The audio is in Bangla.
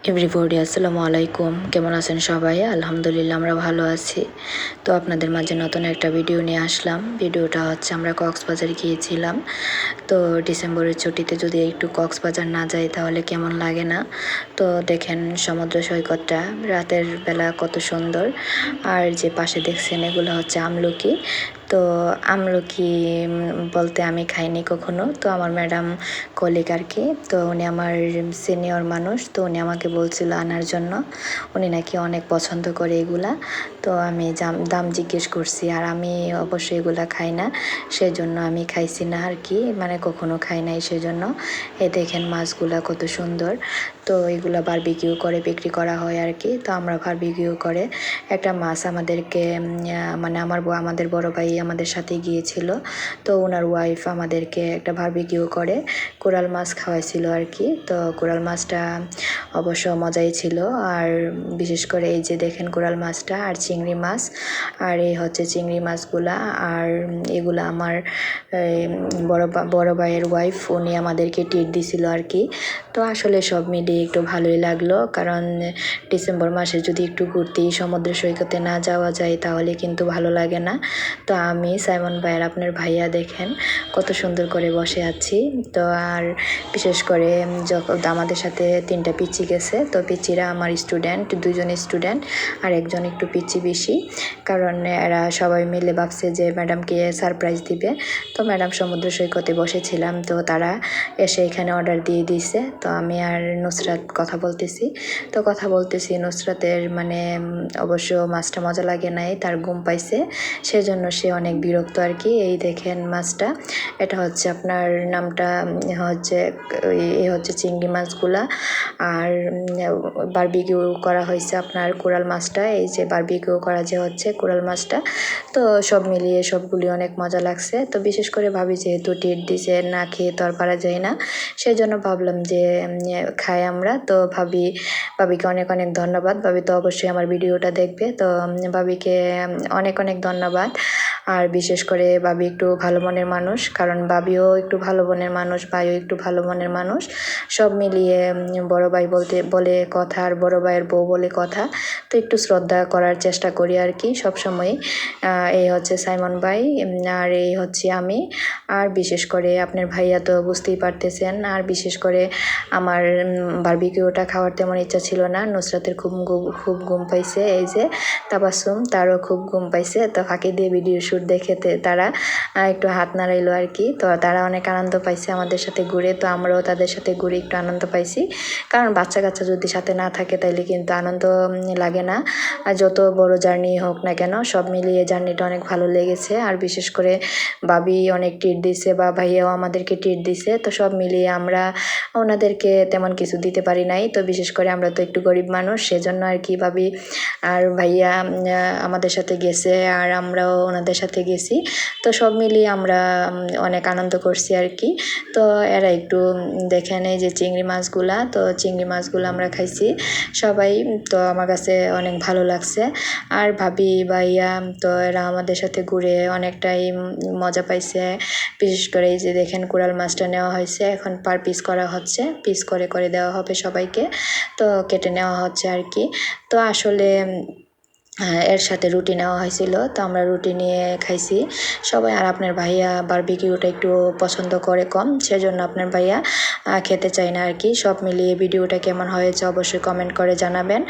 এভরিবডি আসসালামু আলাইকুম। কেমন আছেন সবাই? আলহামদুলিল্লাহ আমরা ভালো আছি। তো আপনাদের মাঝে নতুন একটা ভিডিও নিয়ে আসলাম। ভিডিওটা হচ্ছে আমরা কক্সবাজার গিয়েছিলাম। তো ডিসেম্বরের ছুটিতে যদি একটু কক্সবাজার না যাই তাহলে কেমন লাগে না। তো দেখেন সমুদ্র সৈকতটা রাতের বেলা কত সুন্দর। আর যে পাশে দেখছেন এগুলো হচ্ছে আমলকি। তো আমলকি বলতে আমি খাইনি কখনো। তো আমার ম্যাডাম কলিগ আর কি, তো উনি আমার সিনিয়র মানুষ, তো উনি আমাকে বলছিল আনার জন্য। উনি নাকি অনেক পছন্দ করে এগুলা। তো আমি দাম জিজ্ঞেস করছি, আর আমি অবশ্যই এগুলা খাই না, সেজন্য আমি খাইছি না আর কি, মানে কখনো খাই নাই সেজন্য। এই দেখেন মাছগুলা কত সুন্দর। তো এগুলা বারবিকিউ করে বিক্রি করা হয় আর কি। তো আমরা বারবিকিউ করে একটা মাছ আমাদেরকে মানে আমাদের বড় ভাই আমাদের সাথে গিয়েছিল। তো ওনার ওয়াইফ আমাদেরকে একটা বারবিকিউ করে কোরাল মাছ খাওয়াইছিল আর কি। তো কোরাল মাছটা অবশ্য মজাই ছিল। আর বিশেষ করে এই যে দেখেন কোরাল মাছটা আর চিংড়ি মাছ, আর এই হচ্ছে চিংড়ি মাছগুলা। আর এগুলা আমার বড় ভাইয়ের ওয়াইফ উনি আমাদেরকে ট্রিট দিছিল আর কি। তো আসলে সব মিলিয়ে একটু ভালোই লাগলো, কারণ ডিসেম্বর মাসে যদি একটু ঘুরতেই সমুদ্র সৈকতে না যাওয়া যায় তাহলে কিন্তু ভালো লাগে না। তো আমি সাইমন ভাইয়ের আপনার ভাইয়া দেখেন কত সুন্দর করে বসে আছি। তো আর বিশেষ করে যখন আমাদের সাথে 3টা পিচ্চি গেছে, তো পিচ্চিরা আমার স্টুডেন্ট, 2জন স্টুডেন্ট আর একজন একটু পিচ্চি বেশি, কারণ এরা সবাই মিলে ভাবছে যে ম্যাডামকে সারপ্রাইজ দিবে। তো ম্যাডাম সমুদ্র সৈকতে বসেছিলাম, তো তারা এসে এখানে অর্ডার দিয়ে দিয়েছে। তো আমি আর নুসরাত কথা বলতেছি নুসরাতের মানে অবশ্য মাছটা মজা লাগে নাই, তার ঘুম পাইছে, সেজন্য সে অনেক বিরক্ত আর কি। এই দেখেন মাছটা, এটা হচ্ছে আপনার নামটা হচ্ছে এই হচ্ছে চিংড়ি মাছগুলা। আর বারবিকিউ করা হয়েছে আপনার কোরাল মাছটা, এই যে বারবিকিউ করা যে হচ্ছে কোরাল মাছটা। তো সব মিলিয়ে সবগুলি অনেক মজা লাগছে। তো বিশেষ করে ভাবি যেহেতু ট্রিট দিছে, না খেয়ে তো আর পারা যায় না, সেজন্য ভাবলাম যে খাই আমরা। তো ভাবিকে অনেক অনেক ধন্যবাদ। ভাবি তো অবশ্যই আমার ভিডিওটা দেখবে, তো ভাবিকে অনেক অনেক ধন্যবাদ। আর বিশেষ করে ভাবি একটু ভালো মনের মানুষ, কারণ ভাবিও একটু ভালো মনের মানুষ, ভাইও একটু ভালো মনের মানুষ। সব মিলিয়ে বড় ভাই বলে কথা, আর বড় ভাইয়ের বউ বলে কথা। তো একটু শ্রদ্ধা করার চেষ্টা করি আর কি সবসময়। এই হচ্ছে সাইমন ভাই, আর এই হচ্ছে আমি। আর বিশেষ করে আপনার ভাইয়া তো বুঝতেই পারতেছেন। আর বিশেষ করে আমার বারবিকিউটা খাওয়ার তেমন ইচ্ছা ছিল না। নুসরাতের খুব ঘুম পাইছে, এই যে তাবাসুম তারও খুব ঘুম পাইছে। তো ফাঁকি দিয়ে ভিডিও শ্যুট দেখে তারা একটু হাত নাড়াইলো আর কি। তো তারা অনেক আনন্দ পাইছে আমাদের সাথে ঘুরে, তো আমরাও তাদের সাথে ঘুরে একটু আনন্দ পাইছি, কারণ বাচ্চা কাচ্চা যদি সাথে না থাকে তাইলে কিন্তু আনন্দ লাগে না। আর যত বড় জার্নি হোক না কেন, সব মিলিয়ে জার্নিটা অনেক ভালো লেগেছে। আর বিশেষ করে ভাবি অনেক ট্রিট দিছে, বা ভাইয়াও আমাদেরকে ট্রিট দিছে। তো সব মিলিয়ে আমরা ওনাদেরকে তেমন কিছু দিতে পারি নাই। তো বিশেষ করে আমরা তো একটু গরিব মানুষ, সেজন্য আর কি ভাবি আর ভাইয়া আমাদের সাথে গেছে, আর আমরাও ওনাদের সাথে গেছি। তো সব মিলিয়ে আমরা অনেক আনন্দ করছি আর কি। তো এরা একটু দেখেন এই যে চিংড়ি মাছগুলা, তো চিংড়ি মাছগুলো আমরা খাইছি সবাই। তো আমার কাছে অনেক ভালো লাগছে। আর ভাবি ভাইয়া তো এরা আমাদের সাথে ঘুরে অনেকটাই মজা পাইছে। বিশেষ করে এই যে দেখেন কোরাল মাছটা নেওয়া হয়েছে, এখন পার পিস করা হচ্ছে, পিস করে করে দেওয়া হবে সবাইকে। তো কেটে নেওয়া হচ্ছে আর কি। তো আসলে এর সাথে রুটি নেওয়া হয়েছিল, তো আমরা রুটি নিয়ে খাইছি সবাই। আর আপনার ভাইয়া বারবিকিউটা একটু পছন্দ করে কম, সেজন্য আপনার ভাইয়া খেতে চায় না আর কি। সব মিলিয়ে ভিডিওটা কেমন হয়েছে অবশ্যই কমেন্ট করে জানাবেন।